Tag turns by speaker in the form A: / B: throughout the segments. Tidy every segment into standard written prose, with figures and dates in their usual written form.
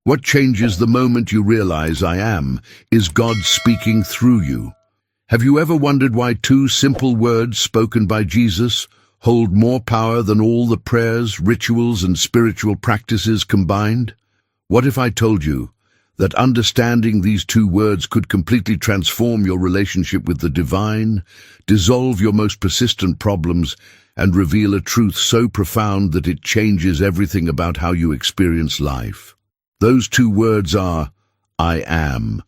A: What changes the moment you realize I am is God speaking through you. Have you ever wondered why two simple words spoken by Jesus hold more power than all the prayers, rituals, and spiritual practices combined? What if I told you that understanding these two words could completely transform your relationship with the divine, dissolve your most persistent problems, and reveal a truth so profound that it changes everything about how you experience life? Those two words are, I am.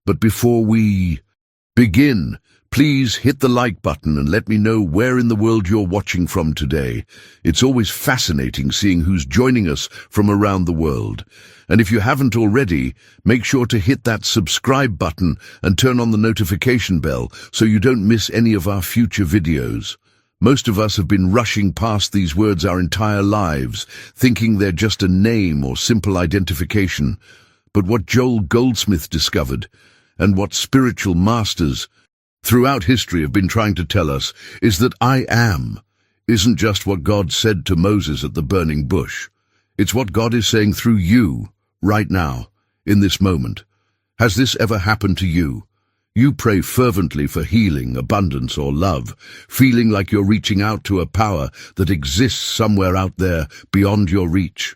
A: But before we begin, please hit the like button and let me know where in the world you're watching from today. It's always fascinating seeing who's joining us from around the world. And if you haven't already, make sure to hit that subscribe button and turn on the notification bell so you don't miss any of our future videos. Most of us have been rushing past these words our entire lives, thinking they're just a name or simple identification. But what Joel Goldsmith discovered, and what spiritual masters throughout history have been trying to tell us, is that I am isn't just what God said to Moses at the burning bush. It's what God is saying through you, right now, in this moment. Has this ever happened to you? You pray fervently for healing, abundance, or love, feeling like you're reaching out to a power that exists somewhere out there beyond your reach.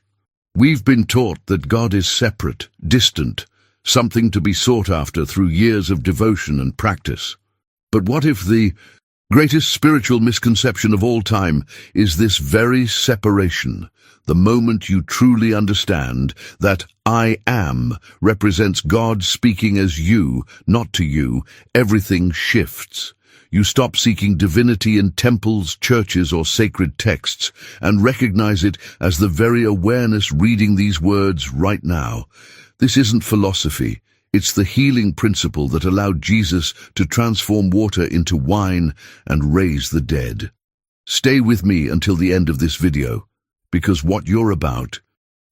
A: We've been taught that God is separate, distant, something to be sought after through years of devotion and practice. But what if the greatest spiritual misconception of all time is this very separation? The moment you truly understand that I am represents God speaking as you, not to you, everything shifts. You stop seeking divinity in temples, churches, or sacred texts, and recognize it as the very awareness reading these words right now. This isn't philosophy. It's the healing principle that allowed Jesus to transform water into wine and raise the dead. Stay with me until the end of this video, because what you're about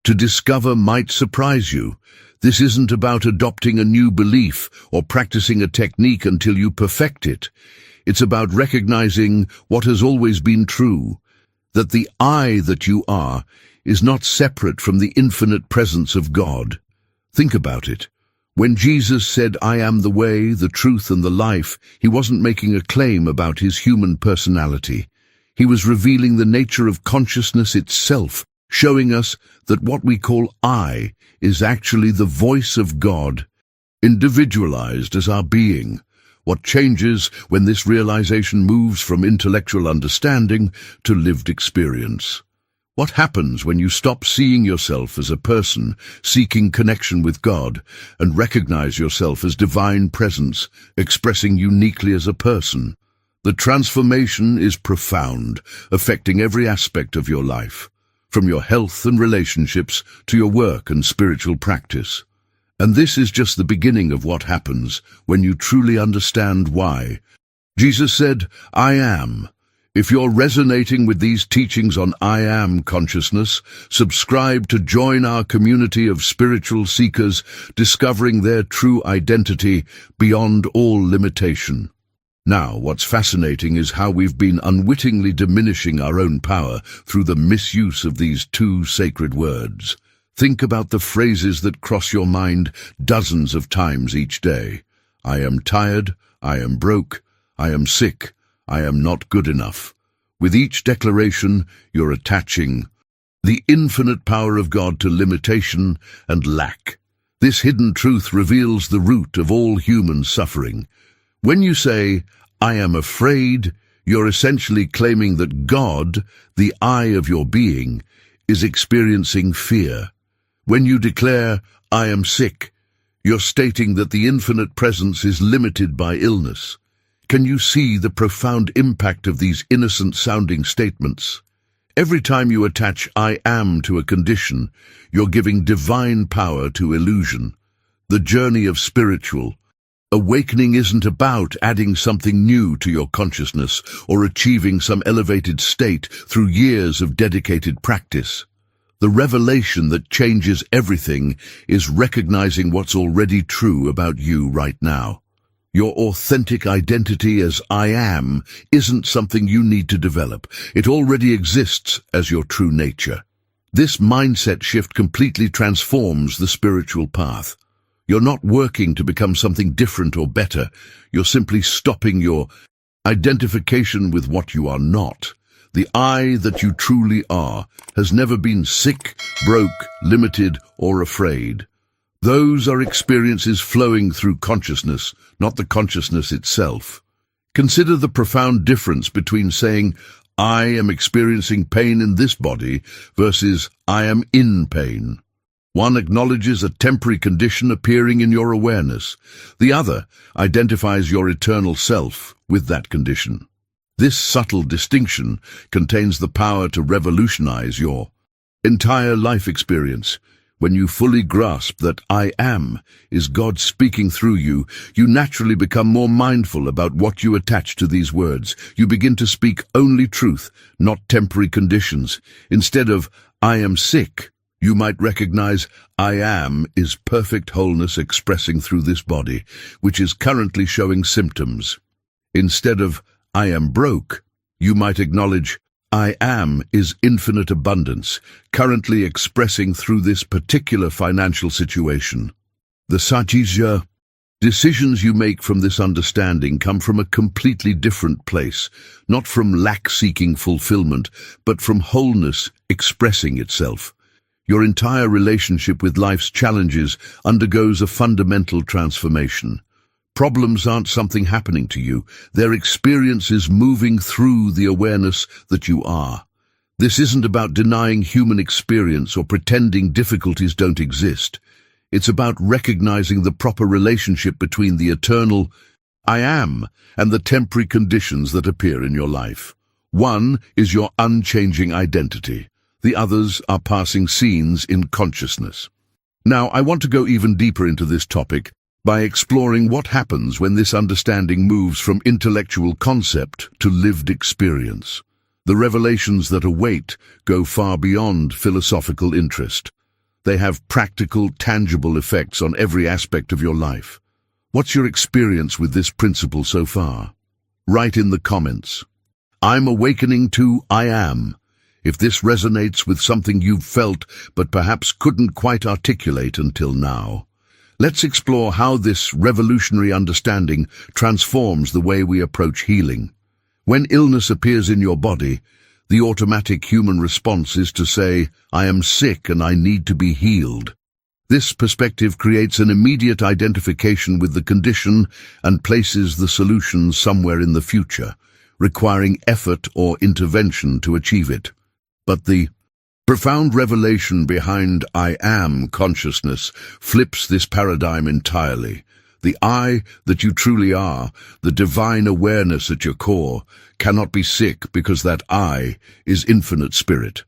A: to discover might surprise you. This isn't about adopting a new belief or practicing a technique until you perfect it. It's about recognizing what has always been true, that the I that you are is not separate from the infinite presence of God. Think about it. When Jesus said, I am the way, the truth, and the life, he wasn't making a claim about his human personality. He was revealing the nature of consciousness itself, showing us that what we call I is actually the voice of God, individualized as our being. What changes when this realization moves from intellectual understanding to lived experience? What happens when you stop seeing yourself as a person seeking connection with God and recognize yourself as divine presence, expressing uniquely as a person? The transformation is profound, affecting every aspect of your life, from your health and relationships to your work and spiritual practice. And this is just the beginning of what happens when you truly understand why. Jesus said, I am. If you're resonating with these teachings on I am consciousness, subscribe to join our community of spiritual seekers discovering their true identity beyond all limitation. Now, what's fascinating is how we've been unwittingly diminishing our own power through the misuse of these two sacred words. Think about the phrases that cross your mind dozens of times each day. I am tired, I am broke, I am sick, I am not good enough. With each declaration, you're attaching the infinite power of God to limitation and lack. This hidden truth reveals the root of all human suffering. When you say, I am afraid, you're essentially claiming that God, the I of your being, is experiencing fear. When you declare, I am sick, you're stating that the infinite presence is limited by illness. Can you see the profound impact of these innocent-sounding statements? Every time you attach I am to a condition, you're giving divine power to illusion. The journey of spiritual awakening isn't about adding something new to your consciousness or achieving some elevated state through years of dedicated practice. The revelation that changes everything is recognizing what's already true about you right now. Your authentic identity as I am isn't something you need to develop. It already exists as your true nature. This mindset shift completely transforms the spiritual path. You're not working to become something different or better. You're simply stopping your identification with what you are not. The I that you truly are has never been sick, broke, limited, or afraid. Those are experiences flowing through consciousness, not the consciousness itself. Consider the profound difference between saying, I am experiencing pain in this body versus I am in pain. One acknowledges a temporary condition appearing in your awareness. The other identifies your eternal self with that condition. This subtle distinction contains the power to revolutionize your entire life experience. When you fully grasp that I am is God speaking through you, you naturally become more mindful about what you attach to these words. You begin to speak only truth, not temporary conditions. Instead of I am sick, you might recognize I am is perfect wholeness expressing through this body, which is currently showing symptoms. Instead of I am broke, you might acknowledge I am is infinite abundance, currently expressing through this particular financial situation. The Satya decisions you make from this understanding come from a completely different place, not from lack-seeking fulfillment, but from wholeness expressing itself. Your entire relationship with life's challenges undergoes a fundamental transformation. Problems aren't something happening to you. They're experiences moving through the awareness that you are. This isn't about denying human experience or pretending difficulties don't exist. It's about recognizing the proper relationship between the eternal I am and the temporary conditions that appear in your life. One is your unchanging identity. The others are passing scenes in consciousness. Now, I want to go even deeper into this topic by exploring what happens when this understanding moves from intellectual concept to lived experience. The revelations that await go far beyond philosophical interest. They have practical, tangible effects on every aspect of your life. What's your experience with this principle so far? Write in the comments. I'm awakening to I am. If this resonates with something you've felt but perhaps couldn't quite articulate until now. Let's explore how this revolutionary understanding transforms the way we approach healing. When illness appears in your body, the automatic human response is to say, I am sick and I need to be healed. This perspective creates an immediate identification with the condition and places the solution somewhere in the future, requiring effort or intervention to achieve it. But the profound revelation behind I am consciousness flips this paradigm entirely. The I that you truly are, the divine awareness at your core, cannot be sick because that I is infinite spirit.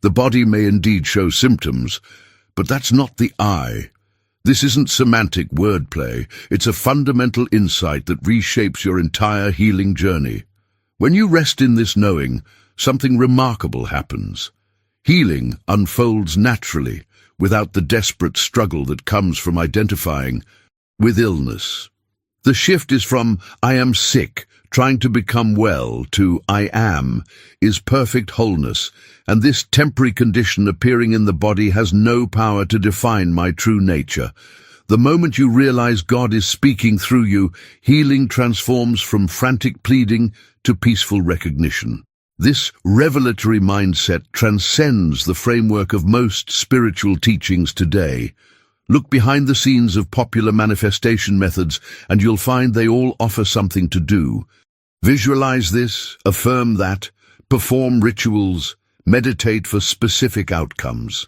A: The body may indeed show symptoms, but that's not the I. This isn't semantic wordplay, it's a fundamental insight that reshapes your entire healing journey. When you rest in this knowing, something remarkable happens. Healing unfolds naturally, without the desperate struggle that comes from identifying with illness. The shift is from I am sick, trying to become well, to I am is perfect wholeness, and this temporary condition appearing in the body has no power to define my true nature. The moment you realize God is speaking through you, healing transforms from frantic pleading to peaceful recognition. This revelatory mindset transcends the framework of most spiritual teachings today. Look behind the scenes of popular manifestation methods and you'll find they all offer something to do. Visualize this, affirm that, perform rituals, meditate for specific outcomes.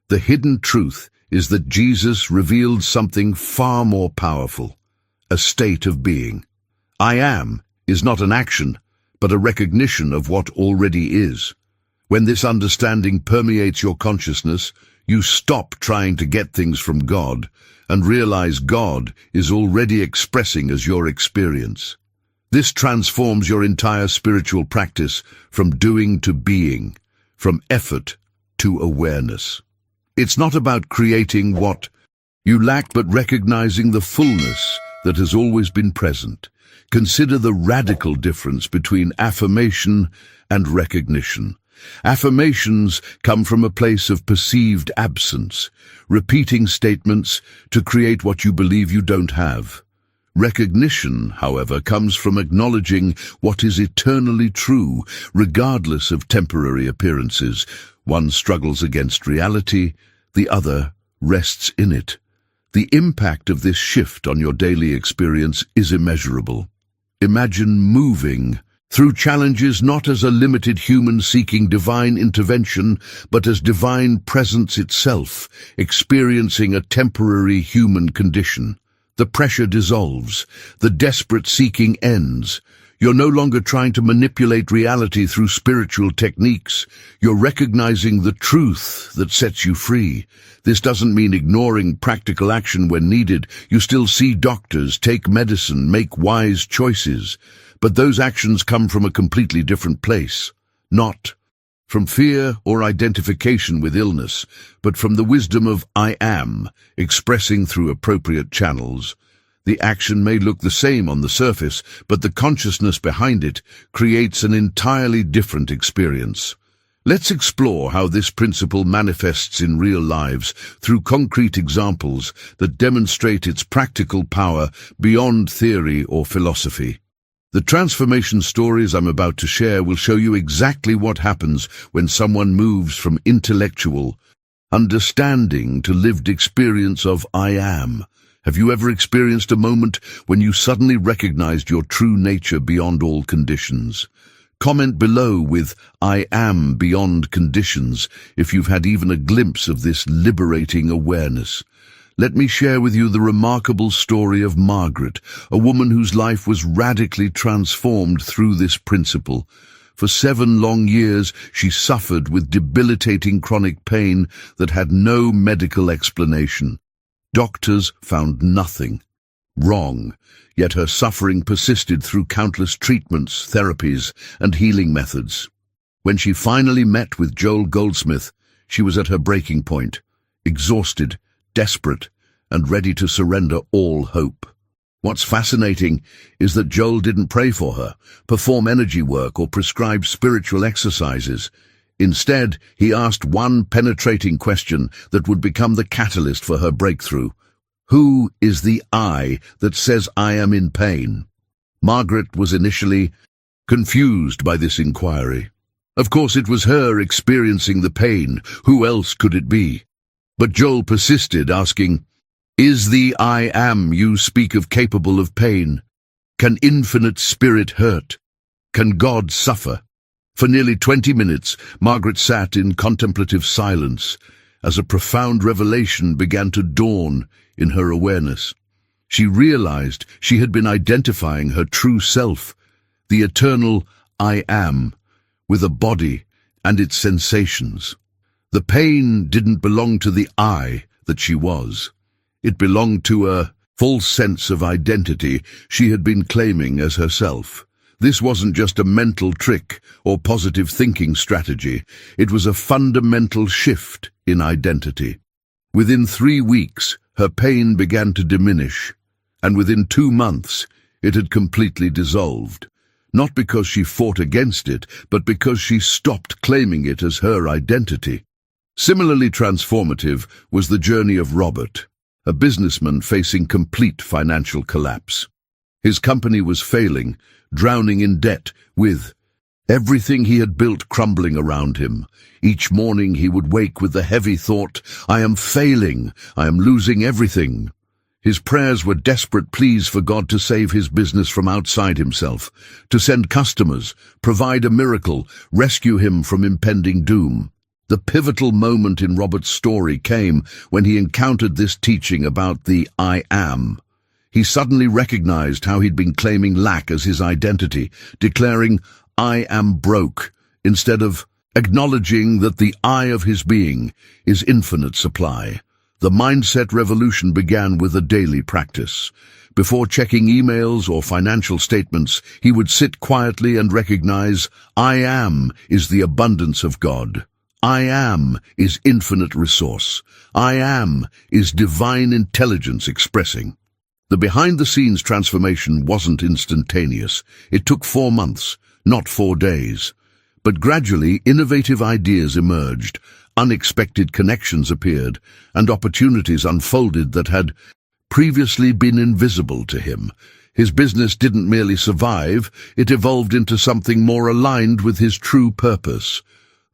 A: The hidden truth is that Jesus revealed something far more powerful, a state of being. I am is not an action, but a recognition of what already is. When this understanding permeates your consciousness, you stop trying to get things from God and realize God is already expressing as your experience. This transforms your entire spiritual practice from doing to being, from effort to awareness. It's not about creating what you lack, but recognizing the fullness that has always been present. Consider the radical difference between affirmation and recognition. Affirmations come from a place of perceived absence, repeating statements to create what you believe you don't have. Recognition, however, comes from acknowledging what is eternally true, regardless of temporary appearances. One struggles against reality, the other rests in it. The impact of this shift on your daily experience is immeasurable. Imagine moving through challenges not as a limited human seeking divine intervention, but as divine presence itself, experiencing a temporary human condition. The pressure dissolves, the desperate seeking ends. You're no longer trying to manipulate reality through spiritual techniques. You're recognizing the truth that sets you free. This doesn't mean ignoring practical action when needed. You still see doctors, take medicine, make wise choices. But those actions come from a completely different place. Not from fear or identification with illness, but from the wisdom of I am, expressing through appropriate channels. The action may look the same on the surface, but the consciousness behind it creates an entirely different experience. Let's explore how this principle manifests in real lives through concrete examples that demonstrate its practical power beyond theory or philosophy. The transformation stories I'm about to share will show you exactly what happens when someone moves from intellectual understanding to lived experience of I am. Have you ever experienced a moment when you suddenly recognized your true nature beyond all conditions? Comment below with I am beyond conditions if you've had even a glimpse of this liberating awareness. Let me share with you the remarkable story of Margaret, a woman whose life was radically transformed through this principle. For 7 long years, she suffered with debilitating chronic pain that had no medical explanation. Doctors found nothing wrong, yet her suffering persisted through countless treatments, therapies, and healing methods. When she finally met with Goldsmith, she was at her breaking point, exhausted, desperate, and ready to surrender all hope. What's fascinating is that Joel didn't pray for her, perform energy work, or prescribe spiritual exercises. Instead, he asked one penetrating question that would become the catalyst for her breakthrough. Who is the I that says I am in pain? Margaret was initially confused by this inquiry. Of course, it was her experiencing the pain. Who else could it be? But Joel persisted, asking, Is the I am you speak of capable of pain? Can infinite spirit hurt? Can God suffer? For nearly 20 minutes, Margaret sat in contemplative silence as a profound revelation began to dawn in her awareness. She realized she had been identifying her true self, the eternal I am, with a body and its sensations. The pain didn't belong to the I that she was. It belonged to a false sense of identity she had been claiming as herself. This wasn't just a mental trick or positive thinking strategy. It was a fundamental shift in identity. Within 3 weeks, her pain began to diminish, and within 2 months, it had completely dissolved. Not because she fought against it, but because she stopped claiming it as her identity. Similarly transformative was the journey of Robert, a businessman facing complete financial collapse. His company was failing, drowning in debt, with everything he had built crumbling around him. Each morning he would wake with the heavy thought, I am failing, I am losing everything. His prayers were desperate pleas for God to save his business from outside himself, to send customers, provide a miracle, rescue him from impending doom. The pivotal moment in Robert's story came when he encountered this teaching about the I am. He suddenly recognized how he'd been claiming lack as his identity, declaring, I am broke, instead of acknowledging that the I of his being is infinite supply. The mindset revolution began with a daily practice. Before checking emails or financial statements, he would sit quietly and recognize, I am is the abundance of God. I am is infinite resource. I am is divine intelligence expressing. The behind-the-scenes transformation wasn't instantaneous. It took 4 months, not 4 days. But gradually, innovative ideas emerged, unexpected connections appeared, and opportunities unfolded that had previously been invisible to him. His business didn't merely survive, it evolved into something more aligned with his true purpose.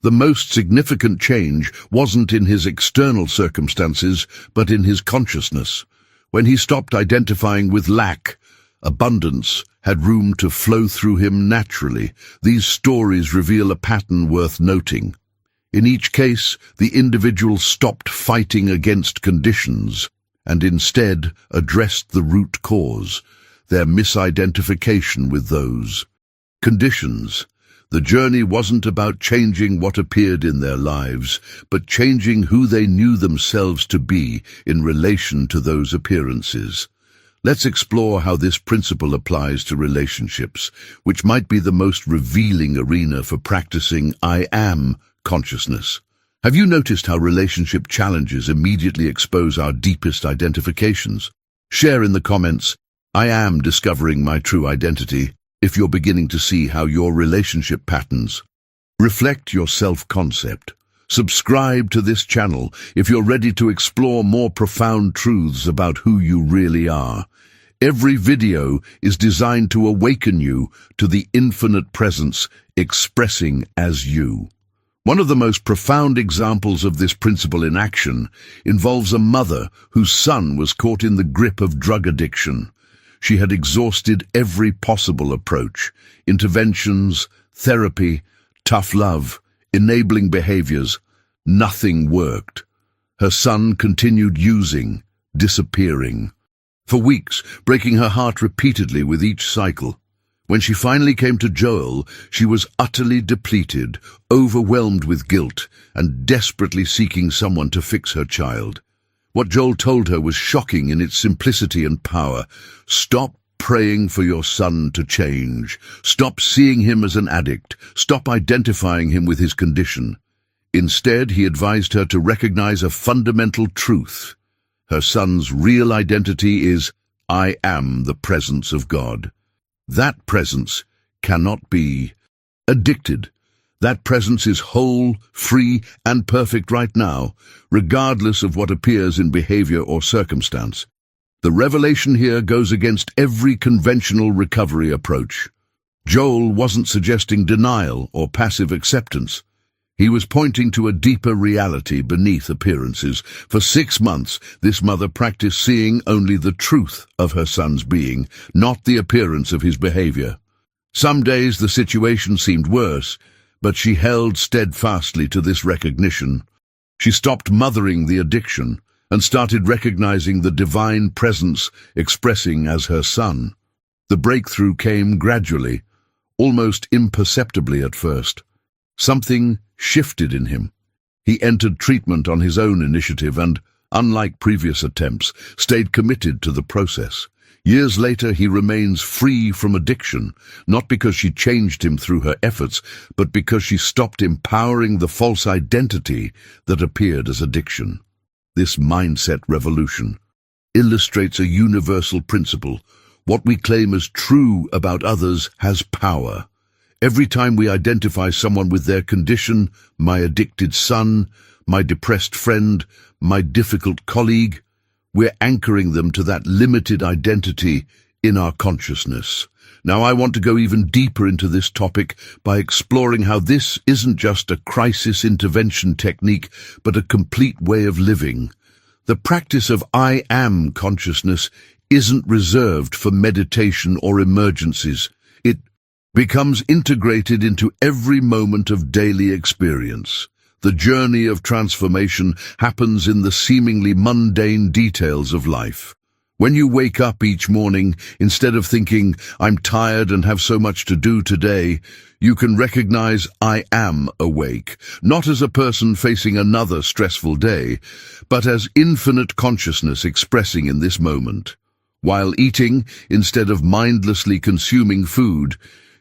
A: The most significant change wasn't in his external circumstances, but in his consciousness. When he stopped identifying with lack, abundance had room to flow through him naturally. These stories reveal a pattern worth noting. In each case, the individual stopped fighting against conditions and instead addressed the root cause, their misidentification with those conditions. The journey wasn't about changing what appeared in their lives, but changing who they knew themselves to be in relation to those appearances. Let's explore how this principle applies to relationships, which might be the most revealing arena for practicing I am consciousness. Have you noticed how relationship challenges immediately expose our deepest identifications? Share in the comments, I am discovering my true identity, if you're beginning to see how your relationship patterns reflect your self-concept. Subscribe to this channel if you're ready to explore more profound truths about who you really are. Every video is designed to awaken you to the infinite presence expressing as you. One of the most profound examples of this principle in action involves a mother whose son was caught in the grip of drug addiction. She had exhausted every possible approach: interventions, therapy, tough love, enabling behaviors. Nothing worked. Her son continued using, disappearing. For weeks, breaking her heart repeatedly with each cycle. When she finally came to Joel, she was utterly depleted, overwhelmed with guilt, and desperately seeking someone to fix her child. What Joel told her was shocking in its simplicity and power. Stop praying for your son to change. Stop seeing him as an addict. Stop identifying him with his condition. Instead, he advised her to recognize a fundamental truth. Her son's real identity is, I am the presence of God. That presence cannot be addicted. That presence is whole, free, and perfect right now, regardless of what appears in behavior or circumstance. The revelation here goes against every conventional recovery approach. Joel wasn't suggesting denial or passive acceptance. He was pointing to a deeper reality beneath appearances. For 6 months, this mother practiced seeing only the truth of her son's being, not the appearance of his behavior. Some days the situation seemed worse, but she held steadfastly to this recognition. She stopped mothering the addiction and started recognizing the divine presence expressing as her son. The breakthrough came gradually, almost imperceptibly at first. Something shifted in him. He entered treatment on his own initiative and, unlike previous attempts, stayed committed to the process. Years later, he remains free from addiction, not because she changed him through her efforts, but because she stopped empowering the false identity that appeared as addiction. This mindset revolution illustrates a universal principle. What we claim as true about others has power. Every time we identify someone with their condition, my addicted son, my depressed friend, my difficult colleague, we're anchoring them to that limited identity in our consciousness. Now, I want to go even deeper into this topic by exploring how this isn't just a crisis intervention technique, but a complete way of living. The practice of I am consciousness isn't reserved for meditation or emergencies. It becomes integrated into every moment of daily experience. The journey of transformation happens in the seemingly mundane details of life. When you wake up each morning, instead of thinking, I'm tired and have so much to do today, you can recognize I am awake, not as a person facing another stressful day, but as infinite consciousness expressing in this moment. While eating, instead of mindlessly consuming food,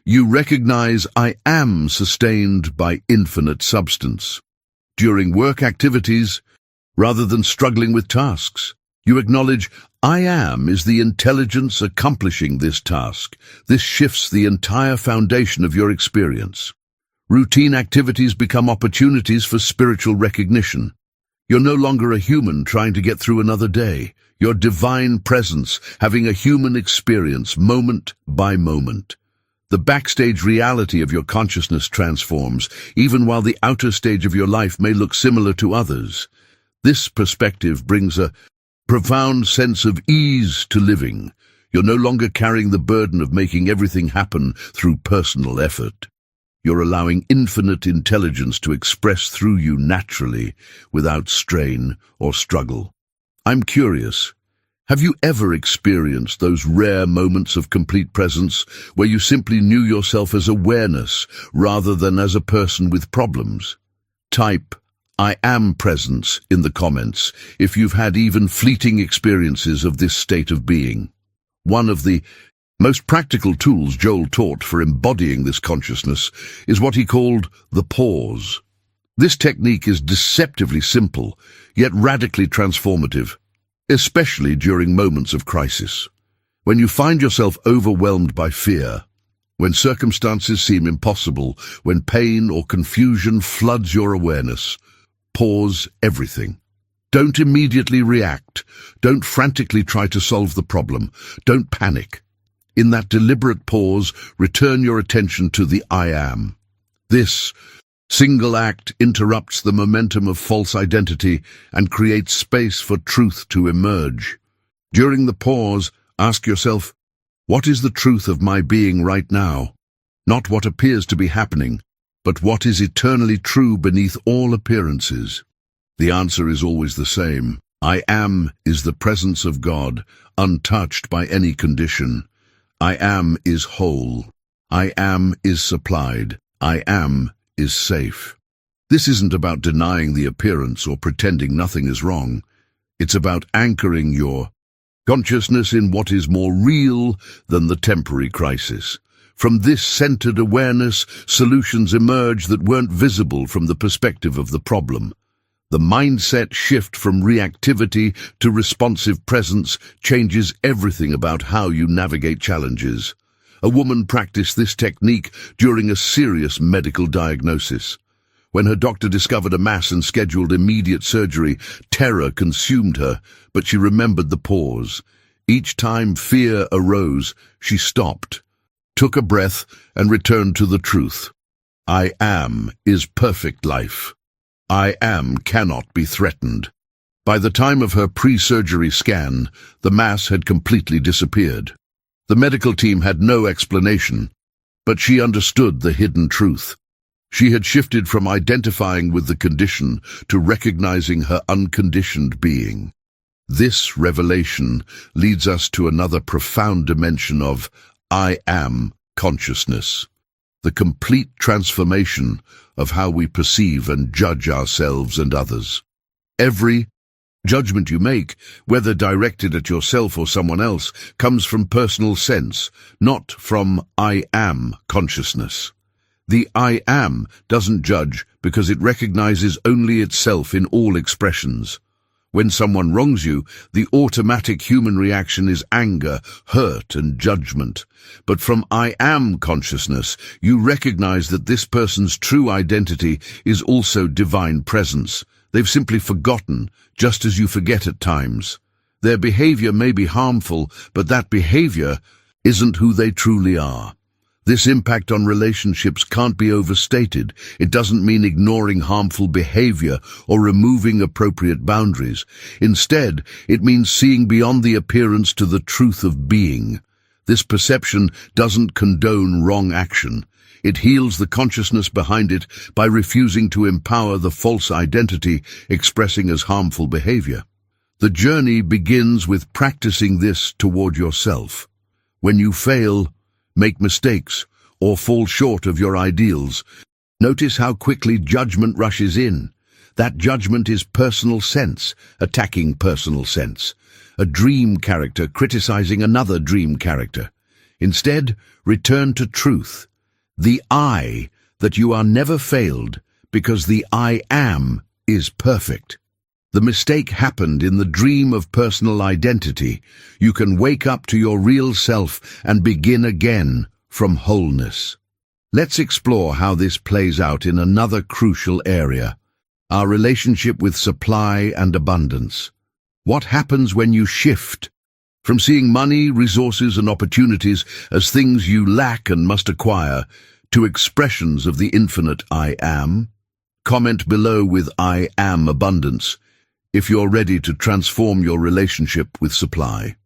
A: you recognize I am sustained by infinite substance. During work activities, rather than struggling with tasks, you acknowledge I am is the intelligence accomplishing this task. This shifts the entire foundation of your experience. Routine activities become opportunities for spiritual recognition. You're no longer a human trying to get through another day. You're divine presence, having a human experience moment by moment. The backstage reality of your consciousness transforms, even while the outer stage of your life may look similar to others. This perspective brings a profound sense of ease to living. You're no longer carrying the burden of making everything happen through personal effort. You're allowing infinite intelligence to express through you naturally, without strain or struggle. I'm curious, have you ever experienced those rare moments of complete presence where you simply knew yourself as awareness rather than as a person with problems? Type "I am presence" in the comments if you've had even fleeting experiences of this state of being. One of the most practical tools Joel taught for embodying this consciousness is what he called the pause. This technique is deceptively simple, yet radically transformative, especially during moments of crisis. When you find yourself overwhelmed by fear, when circumstances seem impossible, when pain or confusion floods your awareness, pause everything. Don't immediately react. Don't frantically try to solve the problem. Don't panic. In that deliberate pause, return your attention to the I am. This single act interrupts the momentum of false identity and creates space for truth to emerge. During the pause, ask yourself, what is the truth of my being right now? Not what appears to be happening, but what is eternally true beneath all appearances. The answer is always the same. I am is the presence of God, untouched by any condition. I am is whole. I am is supplied. I am is safe. This isn't about denying the appearance or pretending nothing is wrong. It's about anchoring your consciousness in what is more real than the temporary crisis. From this centered awareness, solutions emerge that weren't visible from the perspective of the problem. The mindset shift from reactivity to responsive presence changes everything about how you navigate challenges. A woman practiced this technique during a serious medical diagnosis. When her doctor discovered a mass and scheduled immediate surgery, terror consumed her, but she remembered the pause. Each time fear arose, she stopped, took a breath, and returned to the truth. I am is perfect life. I am cannot be threatened. By the time of her pre-surgery scan, the mass had completely disappeared. The medical team had no explanation, but she understood the hidden truth. She had shifted from identifying with the condition to recognizing her unconditioned being. This revelation leads us to another profound dimension of I am consciousness, the complete transformation of how we perceive and judge ourselves and others. Every judgment you make, whether directed at yourself or someone else, comes from personal sense, not from I am consciousness. The I am doesn't judge because it recognizes only itself in all expressions. When someone wrongs you, the automatic human reaction is anger, hurt, and judgment. But from I am consciousness, you recognize that this person's true identity is also divine presence. They've simply forgotten, just as you forget at times. Their behavior may be harmful, but that behavior isn't who they truly are. This impact on relationships can't be overstated. It doesn't mean ignoring harmful behavior or removing appropriate boundaries. Instead, it means seeing beyond the appearance to the truth of being. This perception doesn't condone wrong action. It heals the consciousness behind it by refusing to empower the false identity expressing as harmful behavior. The journey begins with practicing this toward yourself. When you fail, make mistakes, or fall short of your ideals, notice how quickly judgment rushes in. That judgment is personal sense, attacking personal sense. A dream character criticizing another dream character. Instead, return to truth. The I, that you are never failed, because the I am is perfect. The mistake happened in the dream of personal identity. You can wake up to your real self and begin again from wholeness. Let's explore how this plays out in another crucial area, our relationship with supply and abundance. What happens when you shift from seeing money, resources, and opportunities as things you lack and must acquire to expressions of the infinite I am? Comment below with I am abundance if you're ready to transform your relationship with supply.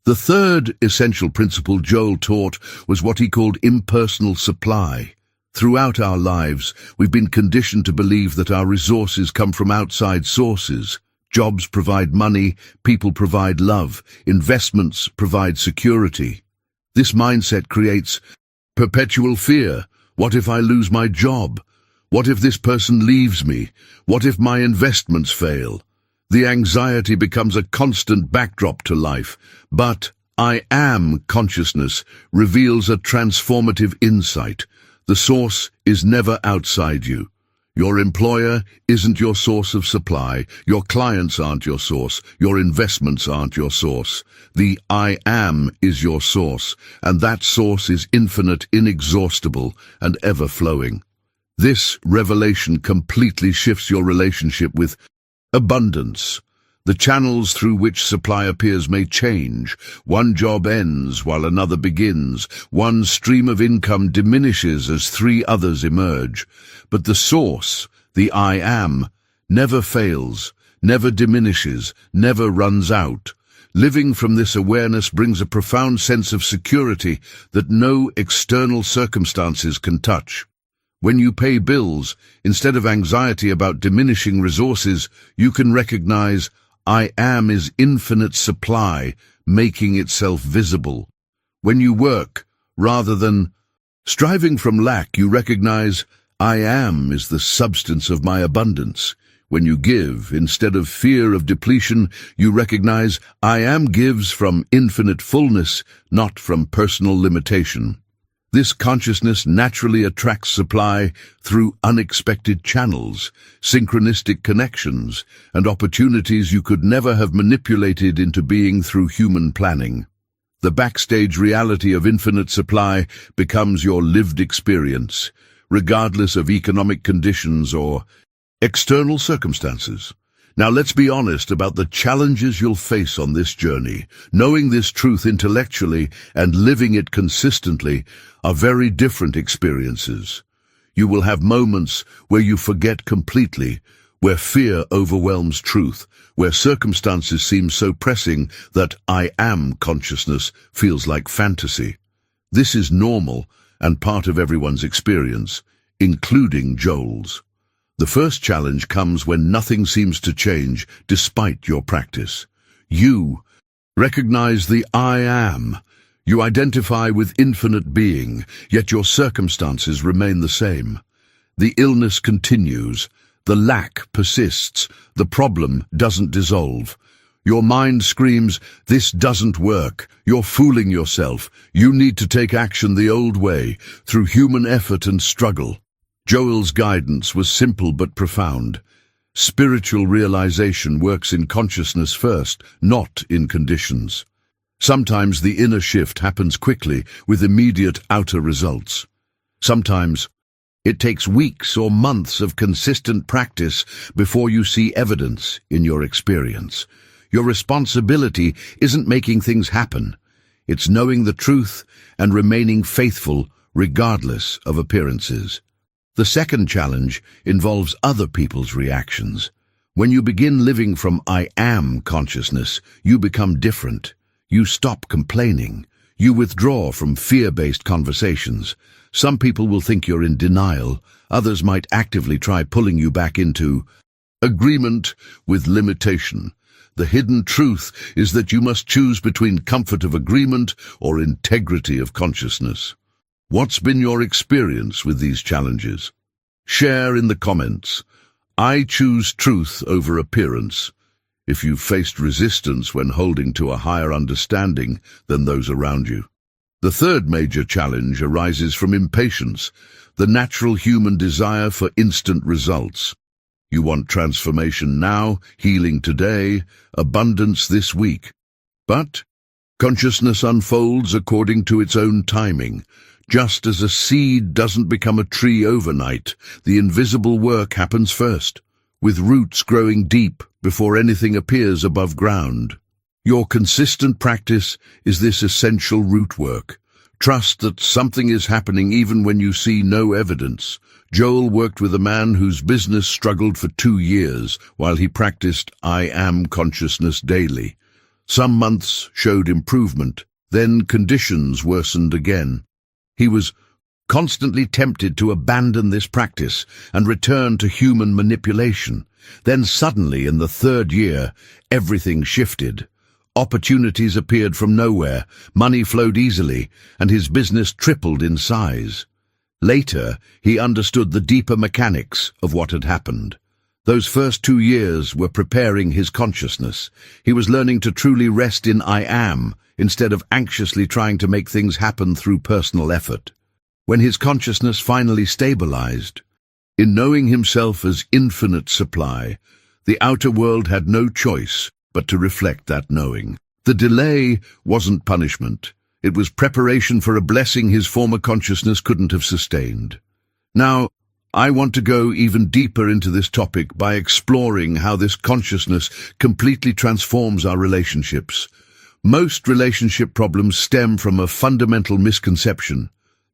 A: The third essential principle Joel taught was what he called impersonal supply. Throughout our lives, we've been conditioned to believe that our resources come from outside sources. Jobs provide money, people provide love, investments provide security. This mindset creates perpetual fear. What if I lose my job? What if this person leaves me? What if my investments fail? The anxiety becomes a constant backdrop to life. But I am consciousness reveals a transformative insight. The source is never outside you. Your employer isn't your source of supply. Your clients aren't your source. Your investments aren't your source. The I am is your source, and that source is infinite, inexhaustible, and ever-flowing. This revelation completely shifts your relationship with abundance. The channels through which supply appears may change. One job ends while another begins. One stream of income diminishes as three others emerge. But the source, the I am, never fails, never diminishes, never runs out. Living from this awareness brings a profound sense of security that no external circumstances can touch. When you pay bills, instead of anxiety about diminishing resources, you can recognize I am is infinite supply, making itself visible. When you work, rather than striving from lack, you recognize I am is the substance of my abundance. When you give, instead of fear of depletion, you recognize I am gives from infinite fullness, not from personal limitation. This consciousness naturally attracts supply through unexpected channels, synchronistic connections, and opportunities you could never have manipulated into being through human planning. The backstage reality of infinite supply becomes your lived experience, regardless of economic conditions or external circumstances. Now let's be honest about the challenges you'll face on this journey. Knowing this truth intellectually and living it consistently are very different experiences. You will have moments where you forget completely, where fear overwhelms truth, where circumstances seem so pressing that I am consciousness feels like fantasy. This is normal and part of everyone's experience, including Joel's. The first challenge comes when nothing seems to change despite your practice. You recognize the I am. You identify with infinite being, yet your circumstances remain the same. The illness continues. The lack persists. The problem doesn't dissolve. Your mind screams, this doesn't work. You're fooling yourself. You need to take action the old way, through human effort and struggle. Joel's guidance was simple but profound. Spiritual realization works in consciousness first, not in conditions. Sometimes the inner shift happens quickly, with immediate outer results. Sometimes it takes weeks or months of consistent practice before you see evidence in your experience. Your responsibility isn't making things happen. It's knowing the truth and remaining faithful regardless of appearances. The second challenge involves other people's reactions. When you begin living from I am consciousness, you become different. You stop complaining. You withdraw from fear-based conversations. Some people will think you're in denial. Others might actively try pulling you back into agreement with limitation. The hidden truth is that you must choose between comfort of agreement or integrity of consciousness. What's been your experience with these challenges? Share in the comments. I choose truth over appearance. If you've faced resistance when holding to a higher understanding than those around you. The third major challenge arises from impatience, the natural human desire for instant results. You want transformation now, healing today, abundance this week. But consciousness unfolds according to its own timing. Just as a seed doesn't become a tree overnight, the invisible work happens first, with roots growing deep before anything appears above ground. Your consistent practice is this essential root work. Trust that something is happening even when you see no evidence. Joel worked with a man whose business struggled for 2 years while he practiced I Am consciousness daily. Some months showed improvement, then conditions worsened again. He was constantly tempted to abandon this practice and return to human manipulation. Then suddenly, in the 3rd year, everything shifted. Opportunities appeared from nowhere, money flowed easily, and his business tripled in size. Later, he understood the deeper mechanics of what had happened. Those first 2 years were preparing his consciousness. He was learning to truly rest in I Am, instead of anxiously trying to make things happen through personal effort. When his consciousness finally stabilized, in knowing himself as infinite supply, the outer world had no choice but to reflect that knowing. The delay wasn't punishment. It was preparation for a blessing his former consciousness couldn't have sustained. Now, I want to go even deeper into this topic by exploring how this consciousness completely transforms our relationships. Most relationship problems stem from a fundamental misconception,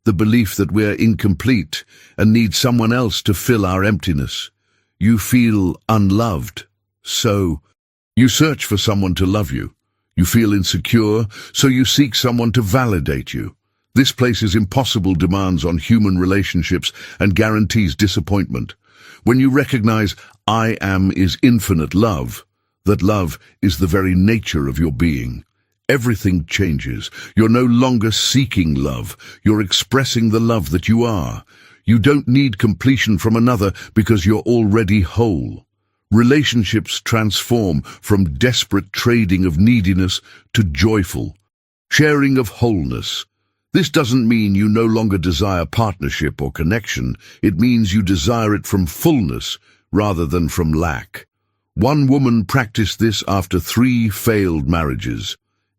A: the belief that we're incomplete and need someone else to fill our emptiness. You feel unloved, so you search for someone to love you. You feel insecure, so you seek someone to validate you. This places impossible demands on human relationships and guarantees disappointment. When you recognize I Am is infinite love, that love is the very nature of your being, everything changes. You're no longer seeking love. You're expressing the love that you are. You don't need completion from another because you're already whole. Relationships transform from desperate trading of neediness to joyful sharing of wholeness. This doesn't mean you no longer desire partnership or connection. It means you desire it from fullness rather than from lack. One woman practiced this after 3 failed marriages.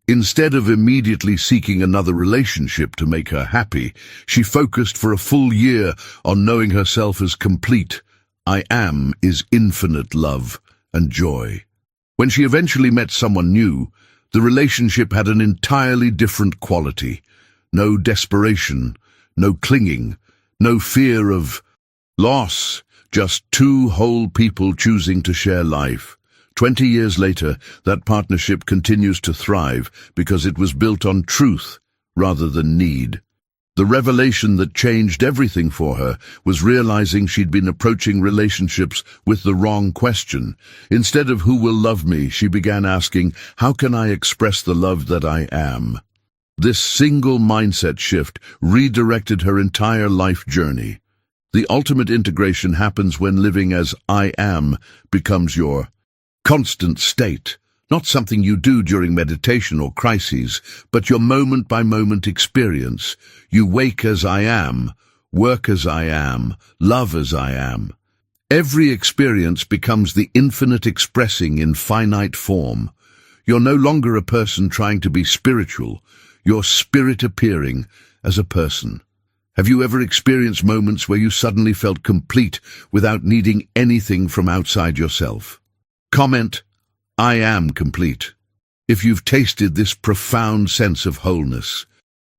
A: Instead of immediately seeking another relationship to make her happy, she focused for a full year on knowing herself as complete. I Am is infinite love and joy. When she eventually met someone new, the relationship had an entirely different quality. No desperation, no clinging, no fear of loss, just 2 whole people choosing to share life. 20 years later, that partnership continues to thrive because it was built on truth rather than need. The revelation that changed everything for her was realizing she'd been approaching relationships with the wrong question. Instead of who will love me, she began asking, how can I express the love that I am? This single mindset shift redirected her entire life journey. The ultimate integration happens when living as I Am becomes your constant state, not something you do during meditation or crises, but your moment-by-moment experience. You wake as I am, work as I am, love as I am. Every experience becomes the infinite expressing in finite form. You're no longer a person trying to be spiritual. You're spirit appearing as a person. Have you ever experienced moments where you suddenly felt complete without needing anything from outside yourself? Comment, I am complete. If you've tasted this profound sense of wholeness,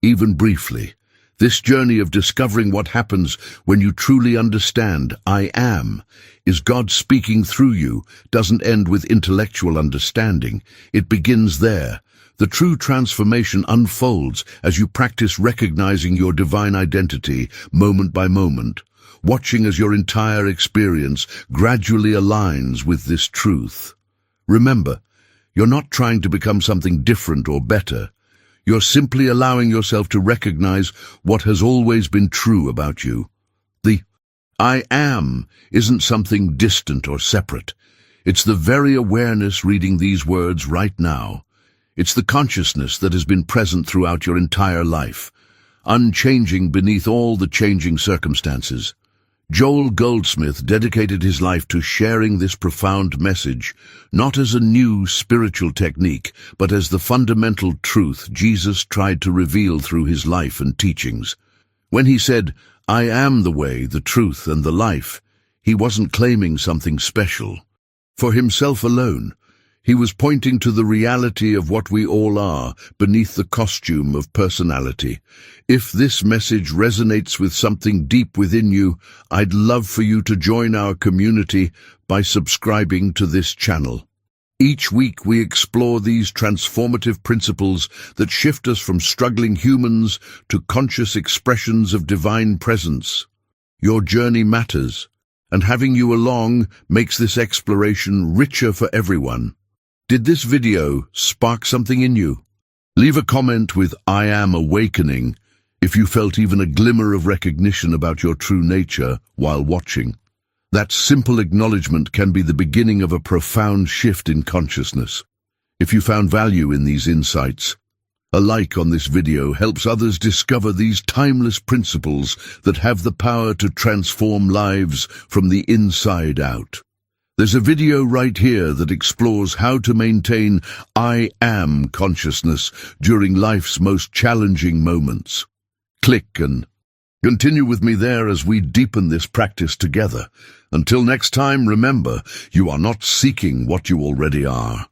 A: even briefly, this journey of discovering what happens when you truly understand I am, is God speaking through you, doesn't end with intellectual understanding. It begins there. The true transformation unfolds as you practice recognizing your divine identity moment by moment, watching as your entire experience gradually aligns with this truth. Remember, you're not trying to become something different or better. You're simply allowing yourself to recognize what has always been true about you. The I am isn't something distant or separate. It's the very awareness reading these words right now. It's the consciousness that has been present throughout your entire life, unchanging beneath all the changing circumstances. Joel Goldsmith dedicated his life to sharing this profound message, not as a new spiritual technique, but as the fundamental truth Jesus tried to reveal through his life and teachings. When he said, "I am the way, the truth, and the life," he wasn't claiming something special. For himself alone, he was pointing to the reality of what we all are beneath the costume of personality. If this message resonates with something deep within you, I'd love for you to join our community by subscribing to this channel. Each week we explore these transformative principles that shift us from struggling humans to conscious expressions of divine presence. Your journey matters, and having you along makes this exploration richer for everyone. Did this video spark something in you? Leave a comment with "I am awakening" if you felt even a glimmer of recognition about your true nature while watching. That simple acknowledgement can be the beginning of a profound shift in consciousness. If you found value in these insights, a like on this video helps others discover these timeless principles that have the power to transform lives from the inside out. There's a video right here that explores how to maintain "I am" consciousness during life's most challenging moments. Click and continue with me there as we deepen this practice together. Until next time, remember, you are not seeking what you already are.